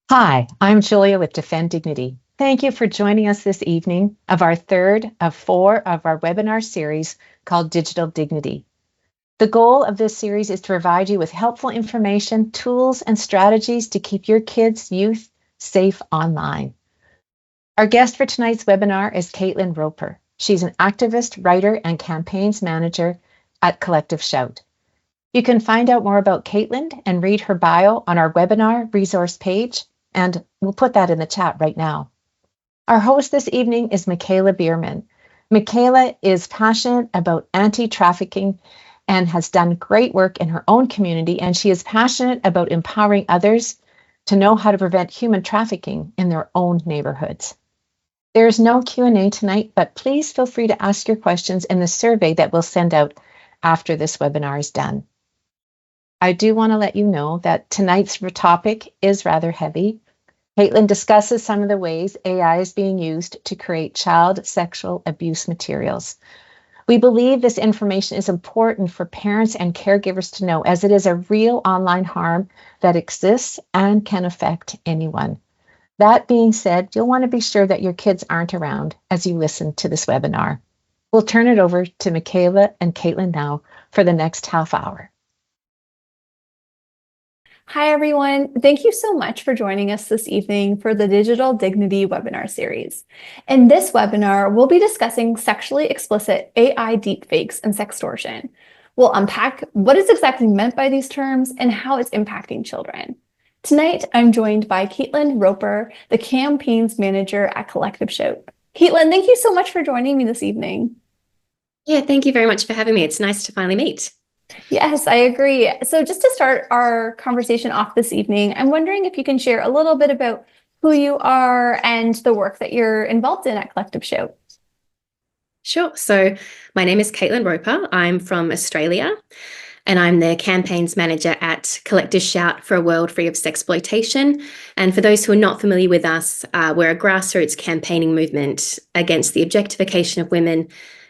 Hi, I'm Julia with Defend Dignity. Thank you for joining us this evening of our third of four of our webinar series called Digital Dignity. The goal of this series is to provide you with helpful information, tools, and strategies to keep your kids' youth safe online. Our guest for tonight's webinar is Caitlin Roper. She's an activist, writer, and campaigns manager at Collective Shout. You can find out more about Caitlin and read her bio on our webinar resource page, and we'll put that in the chat right now. Our host this evening is Mikhaela Beerman. Mikhaela is passionate about anti-trafficking and has done great work in her own community, and she is passionate about empowering others to know how to prevent human trafficking in their own neighborhoods. There is no Q&A tonight, but please feel free to ask your questions in the survey that we'll send out after this webinar is done. I do want to let you know that tonight's topic is rather heavy. Caitlin discusses some of the ways AI is being used to create child sexual abuse materials. We believe this information is important for parents and caregivers to know, as it is a real online harm that exists and can affect anyone. That being said, you'll want to be sure that your kids aren't around as you listen to this webinar. We'll turn it over to Mikhaela and Caitlin now for the next half hour. Hi, everyone. Thank you so much for joining us this evening for the Digital Dignity webinar series. In this webinar, we'll be discussing sexually explicit AI deepfakes and sextortion. We'll unpack what is exactly meant by these terms and how it's impacting children. Tonight, I'm joined by Caitlin Roper, the campaigns manager at Collective Shout. Caitlin, thank you so much for joining me this evening. Yeah, thank you very much for having me. It's nice to finally meet. Yes, I agree. So just to start our conversation off this evening, I'm wondering if you can share a little bit about who you are and the work that you're involved in at Collective Shout. Sure. So my name is Caitlin Roper. I'm from Australia, and I'm the campaigns manager at Collective Shout for a World Free of Sexploitation. And for those who are not familiar with us, we're a grassroots campaigning movement against the objectification of women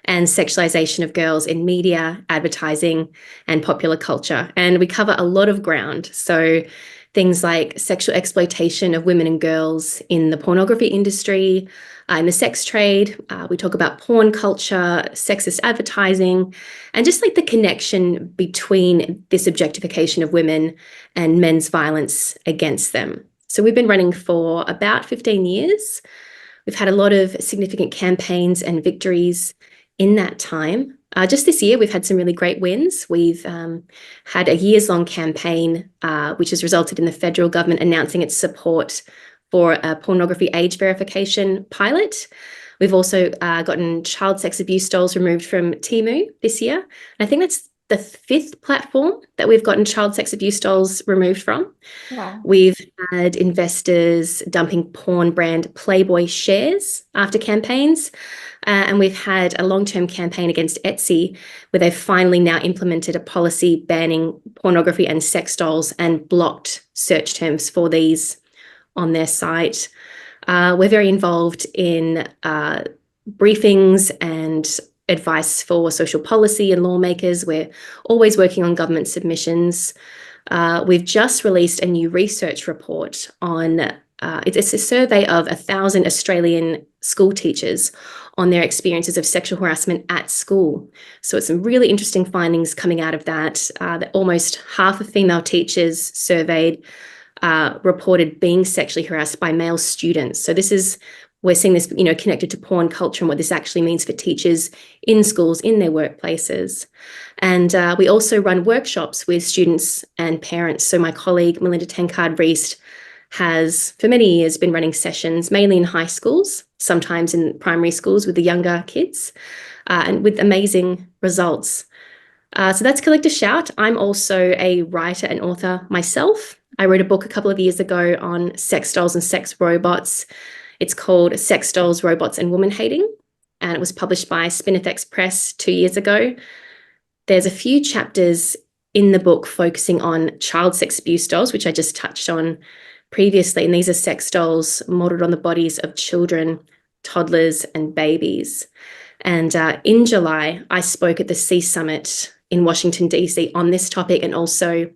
and sexualization of girls in media, advertising, and popular culture. And we cover a lot of ground. So things like sexual exploitation of women and girls in the pornography industry, in the sex trade. We talk about porn culture, sexist advertising, and just like the connection between this objectification of women and men's violence against them. So we've been running for about 15 years. We've had a lot of significant campaigns and victories in that time. Just this year, we've had some really great wins. We've had a years-long campaign, which has resulted in the federal government announcing its support for a pornography age verification pilot. We've also gotten child sex abuse dolls removed from Temu this year. And I think that's the 5th platform that we've gotten child sex abuse dolls removed from. Wow. We've had investors dumping porn brand Playboy shares after campaigns. And we've had a long-term campaign against Etsy, where they've finally now implemented a policy banning pornography and sex dolls and blocked search terms for these on their site. We're very involved in briefings and advice for social policy and lawmakers. We're always working on government submissions. We've just released a new research report on, it's a survey of 1,000 Australian school teachers on their experiences of sexual harassment at school. So it's some really interesting findings coming out of that, that almost half of female teachers surveyed reported being sexually harassed by male students. So we're seeing this, connected to porn culture and what this actually means for teachers in schools, in their workplaces. And we also run workshops with students and parents. So my colleague, Melinda Tenkard-Reist, has for many years been running sessions, mainly in high schools, sometimes in primary schools with the younger kids, and with amazing results. So that's Collective Shout. I'm also a writer and author myself. I wrote a book a couple of years ago on sex dolls and sex robots. It's called Sex Dolls, Robots and Woman Hating, and it was published by Spinifex Press 2 years ago. There's a few chapters in the book focusing on child sex abuse dolls, which I just touched on previously, and these are sex dolls modeled on the bodies of children, toddlers, and babies. And in July, I spoke at the Sea Summit in Washington, D.C. on this topic, and also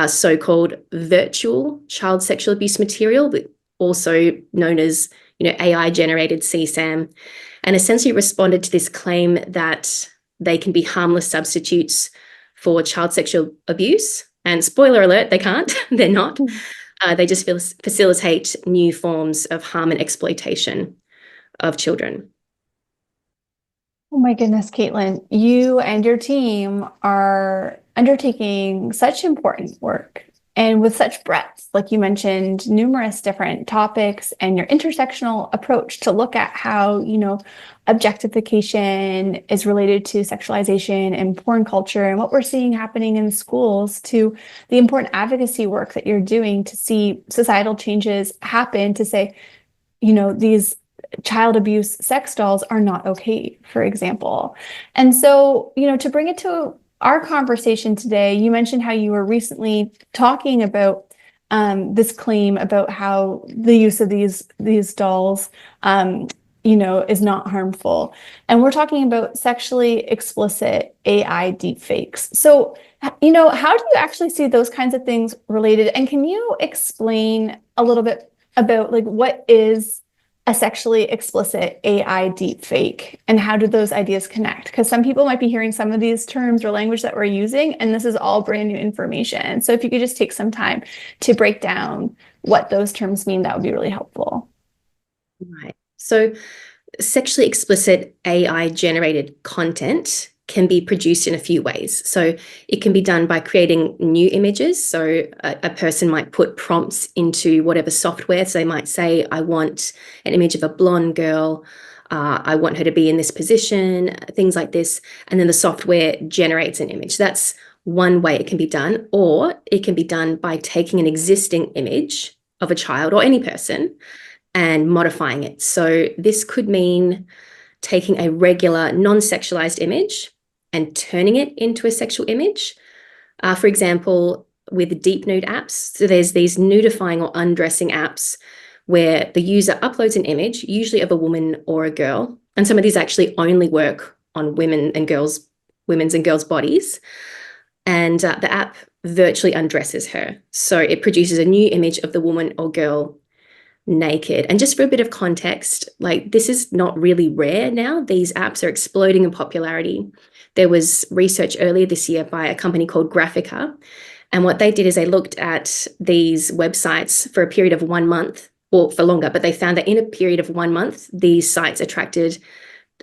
so-called virtual child sexual abuse material, but also known as, AI-generated CSAM, and essentially responded to this claim that they can be harmless substitutes for child sexual abuse. And spoiler alert, they can't. They're not. They just facilitate new forms of harm and exploitation of children. Oh my goodness, Caitlin, you and your team are undertaking such important work and with such breadth. Like you mentioned, numerous different topics and your intersectional approach to look at how, objectification is related to sexualization and porn culture and what we're seeing happening in schools, to the important advocacy work that you're doing to see societal changes happen, to say, these child abuse sex dolls are not okay, for example. And so, to bring it to our conversation today, you mentioned how you were recently talking about this claim about how the use of these dolls, is not harmful. And we're talking about sexually explicit AI deepfakes. So, how do you actually see those kinds of things related? And can you explain a little bit about what is a sexually explicit AI deepfake and how do those ideas connect? Because some people might be hearing some of these terms or language that we're using, and this is all brand new information. So if you could just take some time to break down what those terms mean, that would be really helpful. Right. So sexually explicit AI generated content can be produced in a few ways. So it can be done by creating new images. So a person might put prompts into whatever software. So they might say, I want an image of a blonde girl. I want her to be in this position, things like this. And then the software generates an image. That's one way it can be done. Or it can be done by taking an existing image of a child or any person and modifying it. So this could mean taking a regular non-sexualized image and turning it into a sexual image. For example, with deep nude apps, so there's these nudifying or undressing apps where the user uploads an image, usually of a woman or a girl, and some of these actually only work on women's and girls' bodies, and the app virtually undresses her. So it produces a new image of the woman or girl naked. And just for a bit of context, this is not really rare now. These apps are exploding in popularity. There was research earlier this year by a company called Graphica. And what they did is they looked at these websites for a period of 1 month, or for longer, but they found that in a period of 1 month, these sites attracted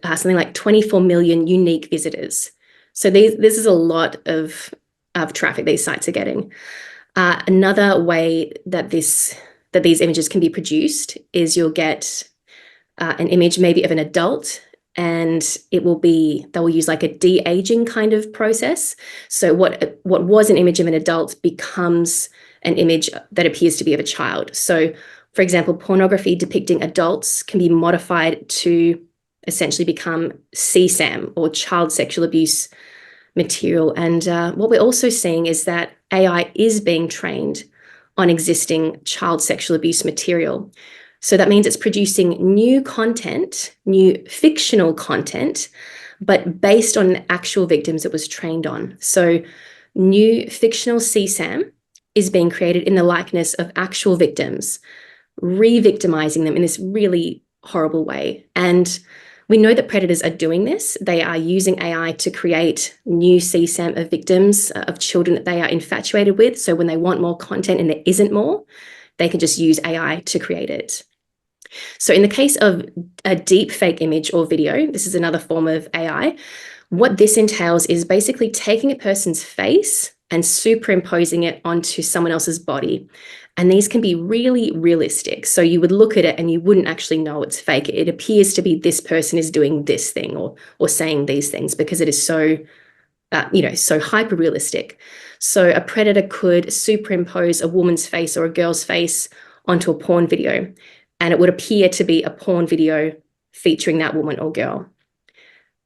something like 24 million unique visitors. So this is a lot of traffic these sites are getting. Another way that these images can be produced is you'll get an image maybe of an adult, and they will use like a de-aging kind of process. So what was an image of an adult becomes an image that appears to be of a child. So for example, pornography depicting adults can be modified to essentially become CSAM, or child sexual abuse material. And what we're also seeing is that AI is being trained on existing child sexual abuse material. So that means it's producing new content, new fictional content, but based on actual victims it was trained on. So new fictional CSAM is being created in the likeness of actual victims, re-victimizing them in this really horrible way. And we know that predators are doing this. They are using AI to create new CSAM of victims, of children that they are infatuated with. So when they want more content and there isn't more, they can just use AI to create it. So in the case of a deep fake image or video, this is another form of AI. What this entails is basically taking a person's face and superimposing it onto someone else's body. And these can be really realistic. So you would look at it and you wouldn't actually know it's fake. It appears to be this person is doing this thing or saying these things because it is so, so hyper realistic. So a predator could superimpose a woman's face or a girl's face onto a porn video, and it would appear to be a porn video featuring that woman or girl.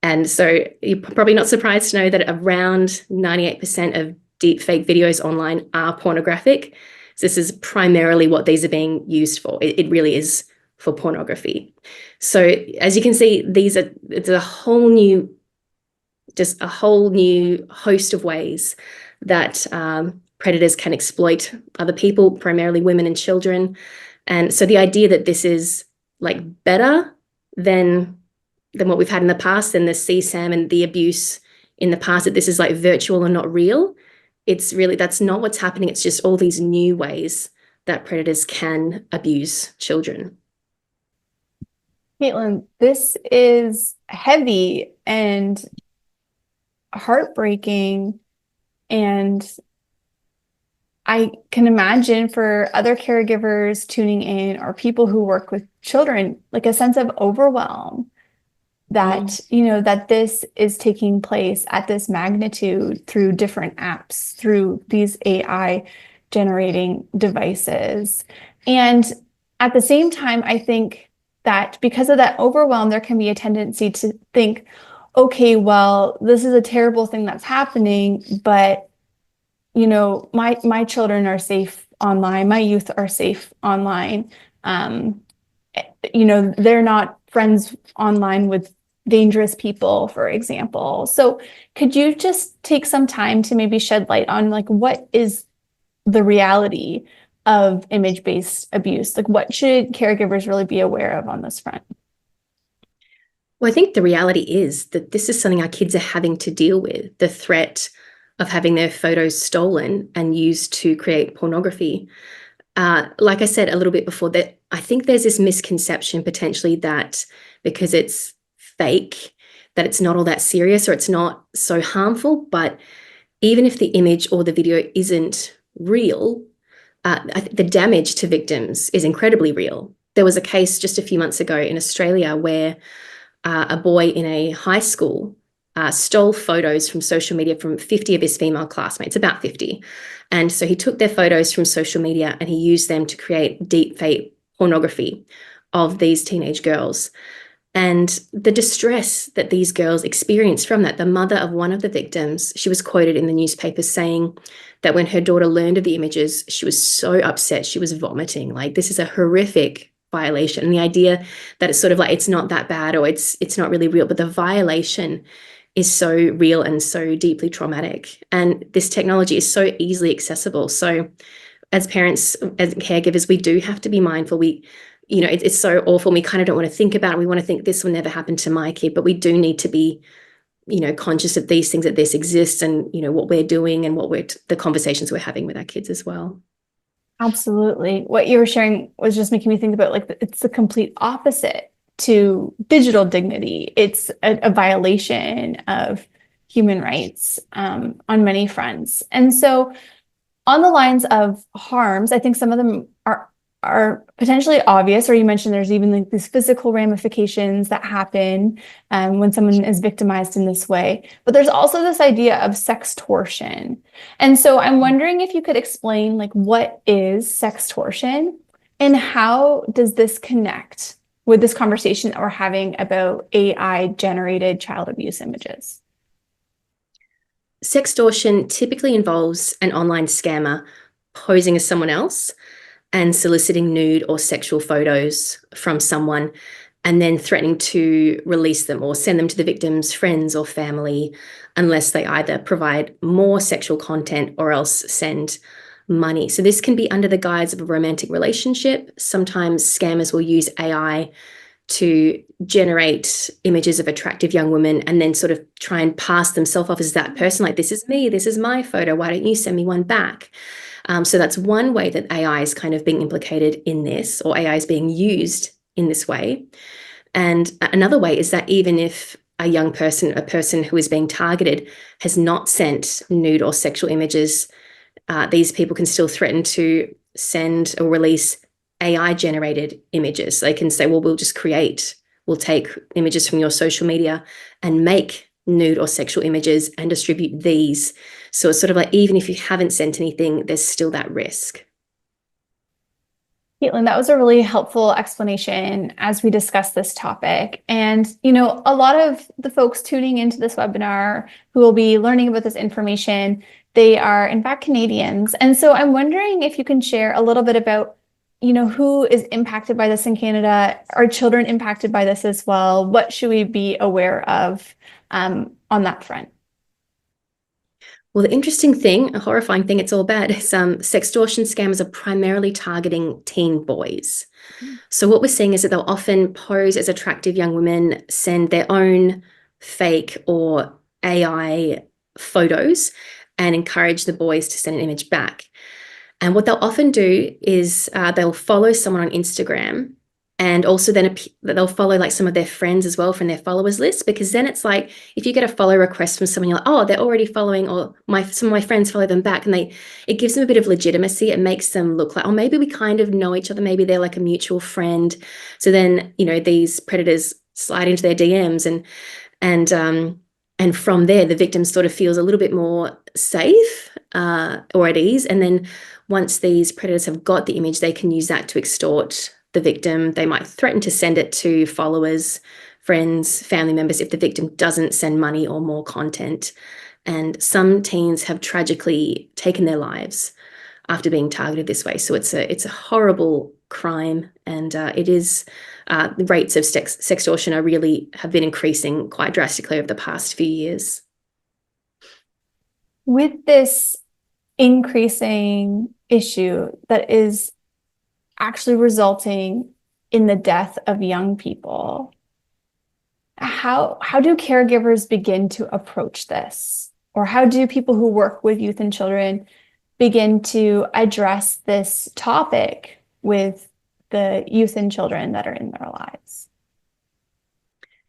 And so you're probably not surprised to know that around 98% of deepfake videos online are pornographic. So this is primarily what these are being used for. It really is for pornography. So as you can see, it's a whole new host of ways that predators can exploit other people, primarily women and children. And so the idea that this is like better than what we've had in the past, than the CSAM and the abuse in the past, that this is like virtual and not real, it's really, that's not what's happening. It's just all these new ways that predators can abuse children. Caitlin, this is heavy and heartbreaking, and I can imagine for other caregivers tuning in or people who work with children, like a sense of overwhelm that, that this is taking place at this magnitude through different apps, through these AI generating devices. And at the same time, I think that because of that overwhelm, there can be a tendency to think, okay, well, this is a terrible thing that's happening, but my children are safe online, my youth are safe online. They're not friends online with dangerous people, for example. So could you just take some time to maybe shed light on like what is the reality of image-based abuse? Like what should caregivers really be aware of on this front? Well, I think the reality is that this is something our kids are having to deal with, the threat of having their photos stolen and used to create pornography. Like I said a little bit before, that I think there's this misconception potentially that because it's fake, that it's not all that serious or it's not so harmful. But even if the image or the video isn't real, the damage to victims is incredibly real. There was a case just a few months ago in Australia where a boy in a high school stole photos from social media from 50 of his female classmates, about 50. And so he took their photos from social media and he used them to create deepfake pornography of these teenage girls. And the distress that these girls experienced from that, the mother of one of the victims, she was quoted in the newspaper saying that when her daughter learned of the images, she was so upset, she was vomiting. Like, this is a horrific violation. And the idea that it's sort of like, it's not that bad or it's not really real, but the violation is so real and so deeply traumatic. And this technology is so easily accessible. So as parents, as caregivers, we do have to be mindful. It's so awful. We kind of don't want to think about it. We want to think this will never happen to my kid, but we do need to be, conscious of these things, that this exists, and, what we're doing and the conversations we're having with our kids as well. Absolutely. What you were sharing was just making me think about like it's the complete opposite to digital dignity. It's a violation of human rights on many fronts. And so on the lines of harms, I think some of them are potentially obvious, or you mentioned there's even like these physical ramifications that happen when someone is victimized in this way. But there's also this idea of sextortion. And so I'm wondering if you could explain like what is sextortion and how does this connect with this conversation that we're having about AI-generated child abuse images? Sextortion typically involves an online scammer posing as someone else and soliciting nude or sexual photos from someone, and then threatening to release them or send them to the victim's friends or family unless they either provide more sexual content or else send money. So this can be under the guise of a romantic relationship. Sometimes scammers will use AI to generate images of attractive young women and then sort of try and pass themselves off as that person, like, this is me, this is my photo, why don't you send me one back? So that's one way that AI is kind of being implicated in this, or AI is being used in this way. And another way is that even if a person who is being targeted has not sent nude or sexual images, these people can still threaten to send or release AI-generated images. They can say, well, we'll take images from your social media and make nude or sexual images and distribute these. So it's sort of like, even if you haven't sent anything, there's still that risk. Caitlin, that was a really helpful explanation as we discuss this topic. And, a lot of the folks tuning into this webinar who will be learning about this information, they are in fact Canadians. And so I'm wondering if you can share a little bit about, who is impacted by this in Canada? Are children impacted by this as well? What should we be aware of on that front? Well, the interesting thing, a horrifying thing, it's all bad, is sextortion scams are primarily targeting teen boys. So what we're seeing is that they'll often pose as attractive young women, send their own fake or AI photos, and encourage the boys to send an image back. And what they'll often do is they'll follow someone on Instagram, and also then they'll follow like some of their friends as well from their followers list, because then it's like if you get a follow request from someone, you're like, oh, they're already following, or some of my friends follow them back, and it gives them a bit of legitimacy. It makes them look like, oh, maybe we kind of know each other, maybe they're like a mutual friend. So then, you know, these predators slide into their DMs, and from there the victim sort of feels a little bit more safe or at ease. And then once these predators have got the image, they can use that to extort the victim. They might threaten to send it to followers, friends, family members if the victim doesn't send money or more content. And some teens have tragically taken their lives after being targeted this way. So it's a horrible crime, and the rates of sextortion have been increasing quite drastically over the past few years. With this increasing issue that is actually resulting in the death of young people, how do caregivers begin to approach this? Or how do people who work with youth and children begin to address this topic with the youth and children that are in their lives?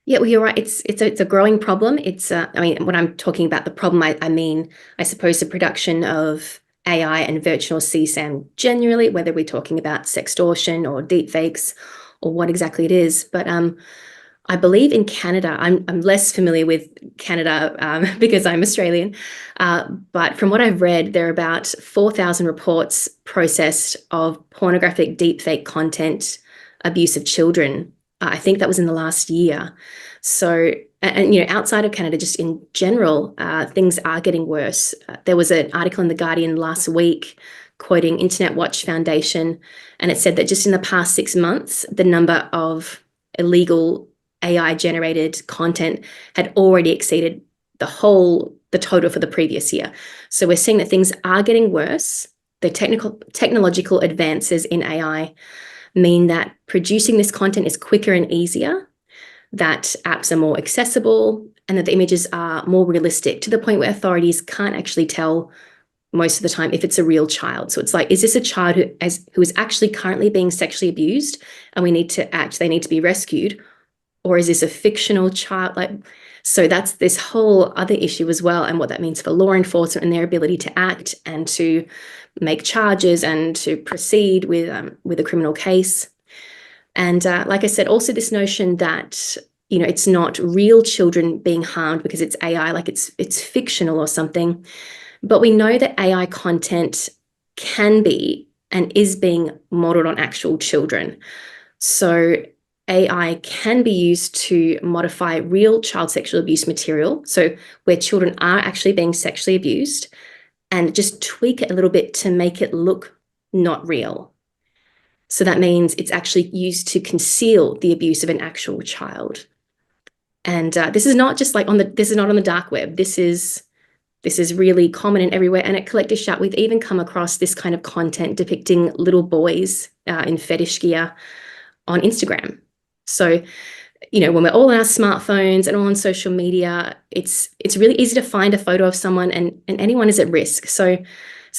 Yeah, well, you're right. It's a growing problem. I mean, when I'm talking about the problem, I mean, I suppose the production of AI and virtual CSAM generally, whether we're talking about sextortion or deepfakes or what exactly it is. But I believe in Canada, I'm less familiar with Canada because I'm Australian, but from what I've read, there are about 4,000 reports processed of pornographic deepfake content abuse of children. I think that was in the last year. So, and you know, outside of Canada, just in general, things are getting worse. There was an article in The Guardian last week quoting Internet Watch Foundation, and it said that just in the past 6 months, the number of illegal AI-generated content had already exceeded the total for the previous year. So we're seeing that things are getting worse. The technological advances in AI mean that producing this content is quicker and easier, that apps are more accessible, and that the images are more realistic, to the point where authorities can't actually tell most of the time if it's a real child. So it's like, is this a child who is actually currently being sexually abused and they need to be rescued? Or is this a fictional child? So that's this whole other issue as well, and what that means for law enforcement and their ability to act and to make charges and to proceed with a criminal case. And like I said, also this notion that, you know, it's not real children being harmed because it's AI, like it's fictional or something. But we know that AI content can be and is being modeled on actual children. So AI can be used to modify real child sexual abuse material, so where children are actually being sexually abused, and just tweak it a little bit to make it look not real. So that means it's actually used to conceal the abuse of an actual child. And this is not just like this is not on the dark web. This is really common and everywhere. And at Collective Shout, we've even come across this kind of content depicting little boys in fetish gear on Instagram. So, you know, when we're all on our smartphones and all on social media, it's really easy to find a photo of someone, and anyone is at risk. So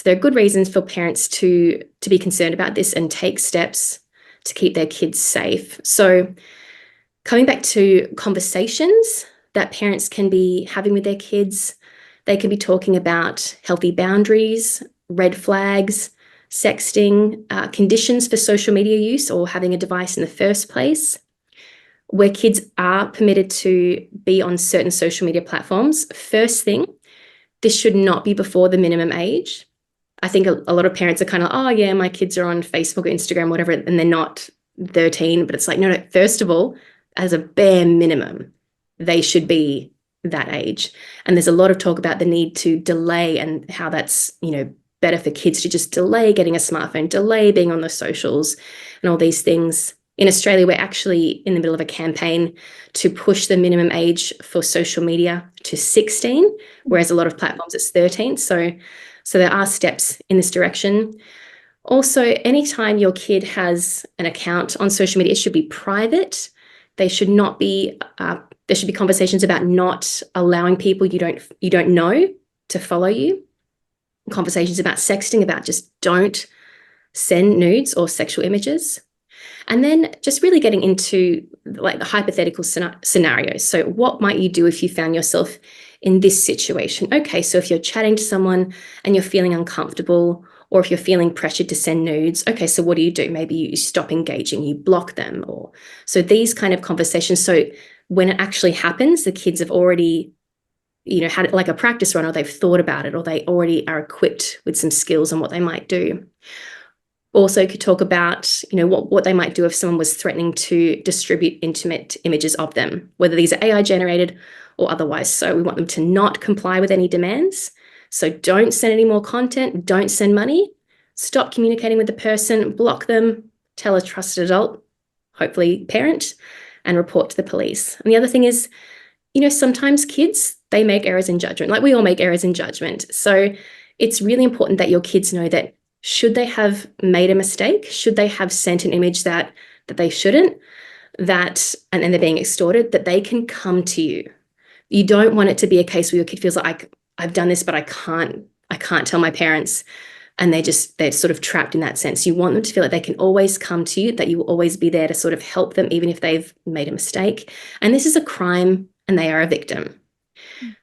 there are good reasons for parents to be concerned about this and take steps to keep their kids safe. So coming back to conversations that parents can be having with their kids, they can be talking about healthy boundaries, red flags, sexting, conditions for social media use or having a device in the first place, where kids are permitted to be on certain social media platforms. First thing, this should not be before the minimum age. I think a lot of parents are kind of, oh yeah, my kids are on Facebook or Instagram, whatever, and they're not 13, but it's like, no, first of all, as a bare minimum, they should be that age. And there's a lot of talk about the need to delay and how that's, you know, better for kids to just delay getting a smartphone, delay being on the socials and all these things. In Australia, we're actually in the middle of a campaign to push the minimum age for social media to 16, whereas a lot of platforms it's 13. So there are steps in this direction. Also, anytime your kid has an account on social media, it should be private. They should not be, there should be conversations about not allowing people you don't know to follow you. Conversations about sexting, about just don't send nudes or sexual images. And then just really getting into like the hypothetical scenarios. So what might you do if you found yourself in this situation? Okay, so if you're chatting to someone and you're feeling uncomfortable, or if you're feeling pressured to send nudes, okay, so what do? Maybe you stop engaging, you block them, or so these kind of conversations. So when it actually happens, the kids have already, had like a practice run, or they've thought about it, or they already are equipped with some skills on what they might do. Also could talk about, what they might do if someone was threatening to distribute intimate images of them, whether these are AI generated or otherwise. So we want them to not comply with any demands. So don't send any more content, don't send money, stop communicating with the person, block them, tell a trusted adult, hopefully parent, and report to the police. And the other thing is, sometimes kids, they make errors in judgment, like we all make errors in judgment. So it's really important that your kids know that should they have made a mistake, should they have sent an image that they shouldn't, and they're being extorted, that they can come to you. You don't want it to be a case where your kid feels like, I've done this, but I can't tell my parents, and they're sort of trapped in that sense. You want them to feel like they can always come to you, that you will always be there to sort of help them, even if they've made a mistake. And this is a crime and they are a victim.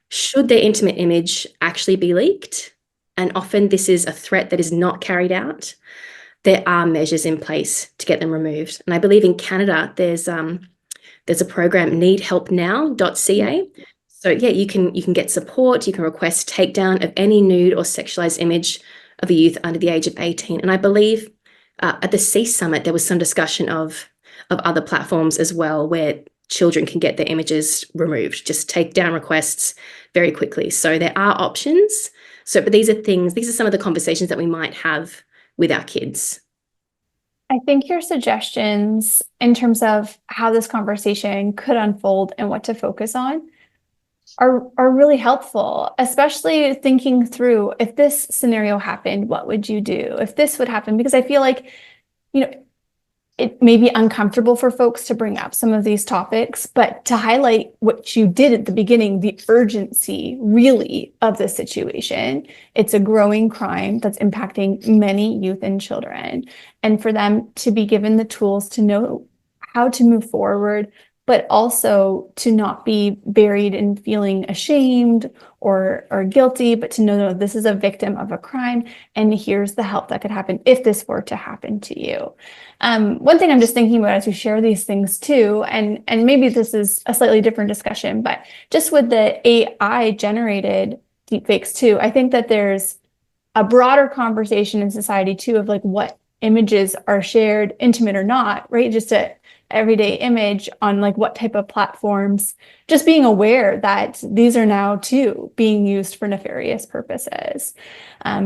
Should their intimate image actually be leaked, and often this is a threat that is not carried out, there are measures in place to get them removed. And I believe in Canada, there's a program, needhelpnow.ca. So yeah, you can get support, you can request takedown of any nude or sexualized image of a youth under the age of 18. And I believe at the Cease Summit, there was some discussion of other platforms as well, where children can get their images removed, just take down requests very quickly. So there are options. But these are some of the conversations that we might have with our kids. I think your suggestions in terms of how this conversation could unfold and what to focus on are really helpful, especially thinking through, if this scenario happened, what would you do? If this would happen, because I feel like, it may be uncomfortable for folks to bring up some of these topics, but to highlight what you did at the beginning, the urgency really of the situation. It's a growing crime that's impacting many youth and children. And for them to be given the tools to know how to move forward, but also to not be buried in feeling ashamed or guilty, but to know that this is a victim of a crime, and here's the help that could happen if this were to happen to you. One thing I'm just thinking about as we share these things too, and maybe this is a slightly different discussion, but just with the AI generated deepfakes too, I think that there's a broader conversation in society too of like what images are shared, intimate or not, right? Just a everyday image on like what type of platforms, just being aware that these are now too being used for nefarious purposes.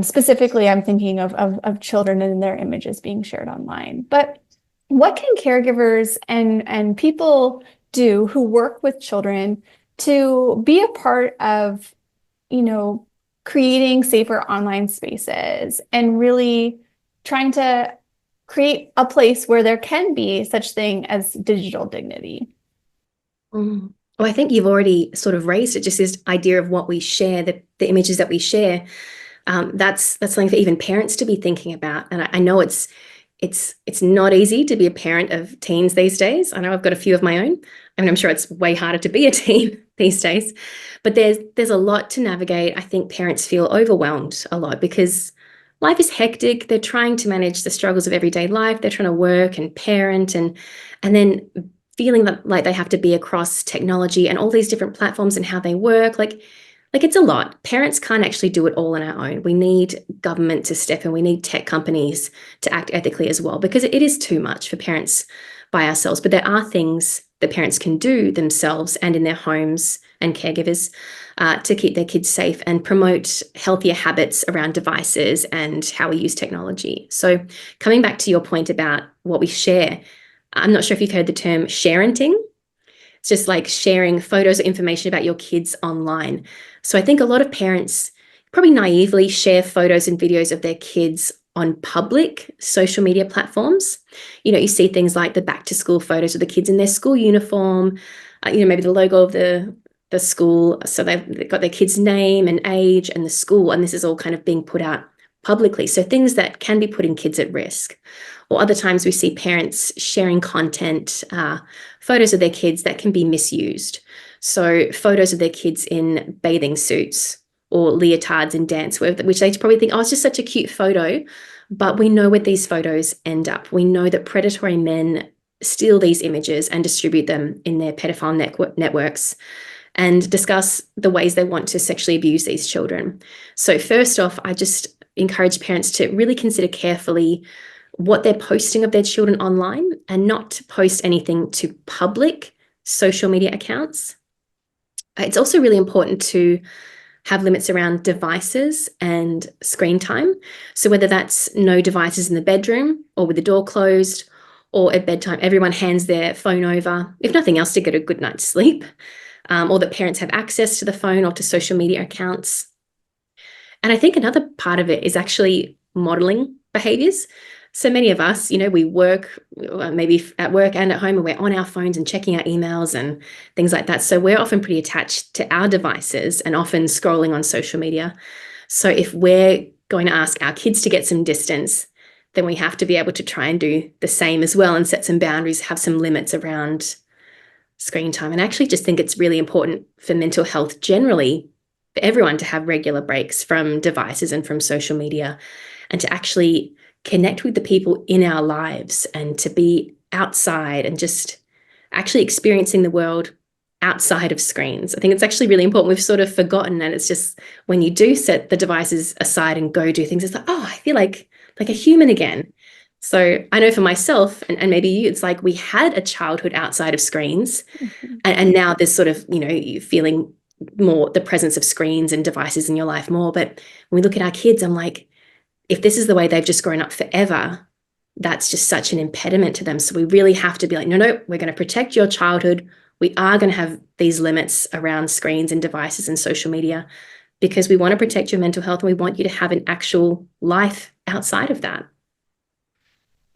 Specifically, I'm thinking of children and their images being shared online. But what can caregivers and people do who work with children to be a part of, creating safer online spaces and really trying to create a place where there can be such thing as digital dignity? Well, I think you've already sort of raised it, just this idea of what we share, the images that we share. That's something for even parents to be thinking about. And I know it's not easy to be a parent of teens these days. I know I've got a few of my own. I mean, I'm sure it's way harder to be a teen these days, but there's a lot to navigate. I think parents feel overwhelmed a lot because life is hectic. They're trying to manage the struggles of everyday life. They're trying to work and parent and then feeling like they have to be across technology and all these different platforms and how they work. Like it's a lot. Parents can't actually do it all on our own. We need government to step in. We need tech companies to act ethically as well, because it is too much for parents by ourselves. But there are things that parents can do themselves and in their homes and caregivers to keep their kids safe and promote healthier habits around devices and how we use technology. So coming back to your point about what we share, I'm not sure if you've heard the term sharenting. It's just like sharing photos or information about your kids online. So I think a lot of parents probably naively share photos and videos of their kids on public social media platforms. You see things like the back to school photos of the kids in their school uniform, maybe the logo of the school. So they've got their kid's name and age and the school, and this is all kind of being put out publicly. So things that can be putting kids at risk. Or other times we see parents sharing content, photos of their kids that can be misused. So photos of their kids in bathing suits or leotards in dance wear, which they probably think, oh, it's just such a cute photo. But we know where these photos end up. We know that predatory men steal these images and distribute them in their pedophile networks and discuss the ways they want to sexually abuse these children. So first off, I just encourage parents to really consider carefully what they're posting of their children online and not to post anything to public social media accounts. It's also really important to have limits around devices and screen time. So whether that's no devices in the bedroom or with the door closed, or at bedtime, everyone hands their phone over, if nothing else, to get a good night's sleep, or that parents have access to the phone or to social media accounts. And I think another part of it is actually modeling behaviors. So many of us, we work, maybe at work and at home, and we're on our phones and checking our emails and things like that. So we're often pretty attached to our devices and often scrolling on social media. So if we're going to ask our kids to get some distance, then we have to be able to try and do the same as well and set some boundaries, have some limits around screen time. And I actually just think it's really important for mental health generally, for everyone to have regular breaks from devices and from social media, and to actually connect with the people in our lives and to be outside and just actually experiencing the world outside of screens. I think it's actually really important. We've sort of forgotten, and it's just when you do set the devices aside and go do things, it's like, oh, I feel like a human again. So I know for myself, and maybe you, it's like we had a childhood outside of screens, and now there's sort of, you feeling more the presence of screens and devices in your life more. But when we look at our kids, I'm like, if this is the way they've just grown up forever, that's just such an impediment to them. So we really have to be like, no, we're going to protect your childhood. We are going to have these limits around screens and devices and social media because we want to protect your mental health and we want you to have an actual life outside of that.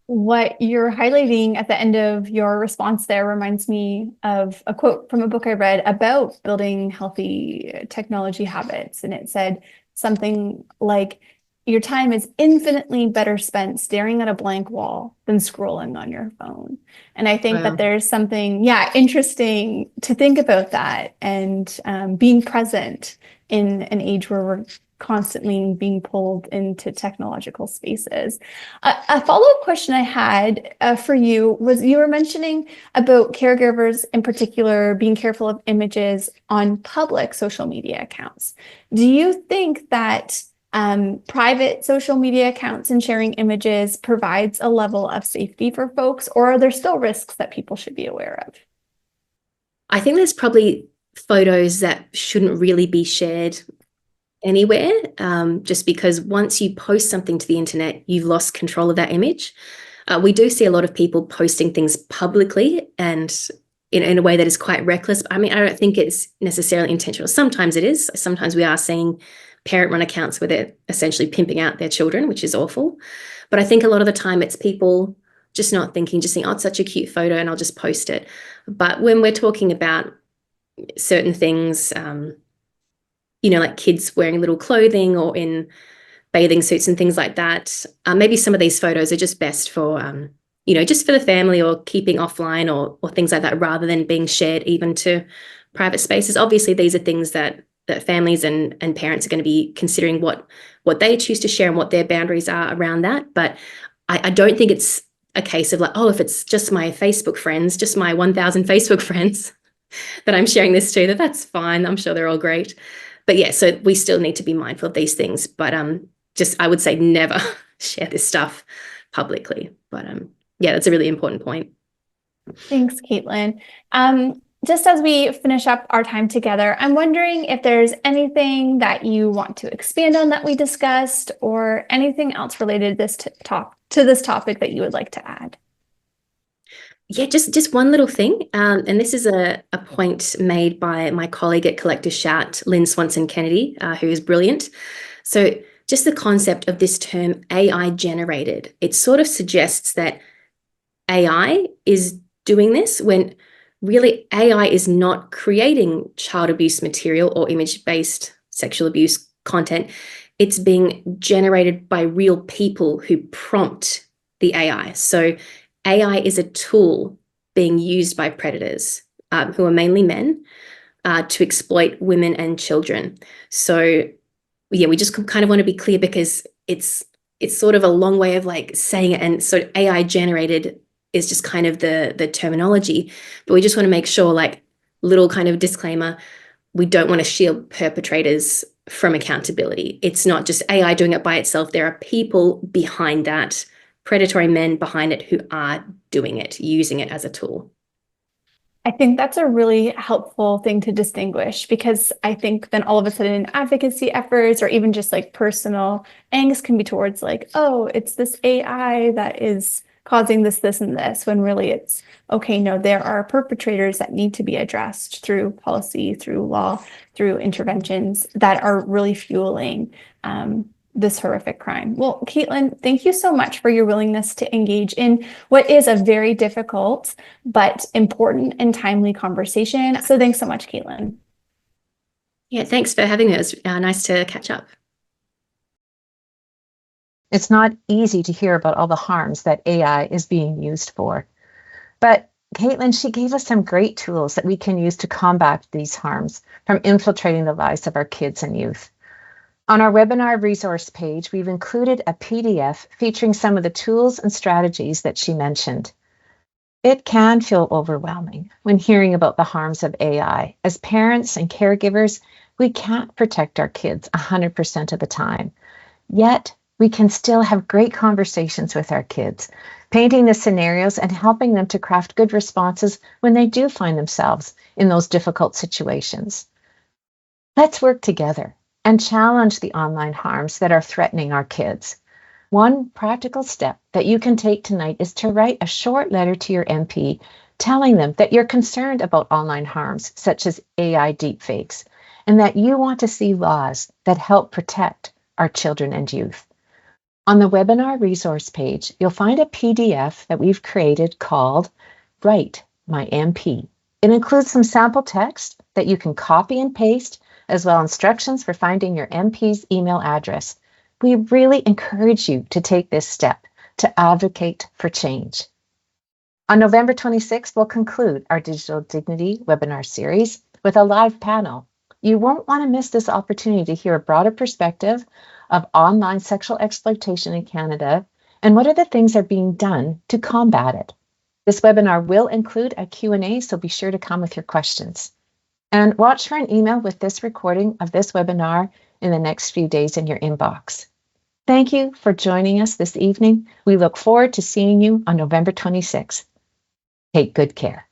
What you're highlighting at the end of your response there reminds me of a quote from a book I read about building healthy technology habits. And it said something like, your time is infinitely better spent staring at a blank wall than scrolling on your phone. And I think that there's something, interesting to think about that, and being present in an age where we're constantly being pulled into technological spaces. A follow-up question I had for you was, you were mentioning about caregivers in particular being careful of images on public social media accounts. Do you think that private social media accounts and sharing images provides a level of safety for folks, or are there still risks that people should be aware of? I think there's probably photos that shouldn't really be shared anywhere, just because once you post something to the internet, you've lost control of that image. We do see a lot of people posting things publicly and in a way that is quite reckless. I mean, I don't think it's necessarily intentional. Sometimes it is. Sometimes we are seeing parent-run accounts where they're essentially pimping out their children, which is awful. But I think a lot of the time it's people just not thinking, just saying, oh, it's such a cute photo and I'll just post it. But when we're talking about certain things, like kids wearing little clothing or in bathing suits and things like that, maybe some of these photos are just best for, just for the family or keeping offline or things like that, rather than being shared even to private spaces. Obviously, these are things that families and parents are going to be considering what they choose to share and what their boundaries are around that. But I don't think it's a case of like, oh, if it's just my Facebook friends, just my 1,000 Facebook friends that I'm sharing this to, that's fine. I'm sure they're all great. But yeah, so we still need to be mindful of these things. But I would say never share this stuff publicly. But that's a really important point. Thanks, Caitlin. Just as we finish up our time together, I'm wondering if there's anything that you want to expand on that we discussed, or anything else related to this topic that you would like to add. Yeah, just one little thing. And this is a point made by my colleague at Collective Shout, Lynn Swanson Kennedy, who is brilliant. So just the concept of this term AI generated, it sort of suggests that AI is doing this when really AI is not creating child abuse material or image-based sexual abuse content. It's being generated by real people who prompt the AI. So AI is a tool being used by predators, who are mainly men, to exploit women and children. So yeah, we just kind of want to be clear because it's sort of a long way of like saying it, and so AI generated is just kind of the terminology, but we just want to make sure, like, little kind of disclaimer, we don't want to shield perpetrators from accountability. It's not just AI doing it by itself. There are people behind that, predatory men behind it, who are doing it, using it as a tool. I think that's a really helpful thing to distinguish, because I think then all of a sudden advocacy efforts or even just like personal angst can be towards like, oh, it's this AI that is causing this, this, and this, when really it's, okay, no, there are perpetrators that need to be addressed through policy, through law, through interventions that are really fueling this horrific crime. Well, Caitlin, thank you so much for your willingness to engage in what is a very difficult but important and timely conversation. So thanks so much, Caitlin. Yeah, thanks for having me. It was nice to catch up. It's not easy to hear about all the harms that AI is being used for. But Caitlin, she gave us some great tools that we can use to combat these harms from infiltrating the lives of our kids and youth. On our webinar resource page, we've included a PDF featuring some of the tools and strategies that she mentioned. It can feel overwhelming when hearing about the harms of AI. As parents and caregivers, we can't protect our kids 100% of the time. Yet, we can still have great conversations with our kids, painting the scenarios and helping them to craft good responses when they do find themselves in those difficult situations. Let's work together and challenge the online harms that are threatening our kids. One practical step that you can take tonight is to write a short letter to your MP telling them that you're concerned about online harms such as AI deepfakes, and that you want to see laws that help protect our children and youth. On the webinar resource page, you'll find a PDF that we've created called Write My MP. It includes some sample text that you can copy and paste, as well as instructions for finding your MP's email address. We really encourage you to take this step to advocate for change. On November 26th, we'll conclude our Digital Dignity webinar series with a live panel. You won't want to miss this opportunity to hear a broader perspective of online sexual exploitation in Canada and what are the things that are being done to combat it. This webinar will include a Q&A, so be sure to come with your questions. And watch for an email with this recording of this webinar in the next few days in your inbox. Thank you for joining us this evening. We look forward to seeing you on November 26th. Take good care.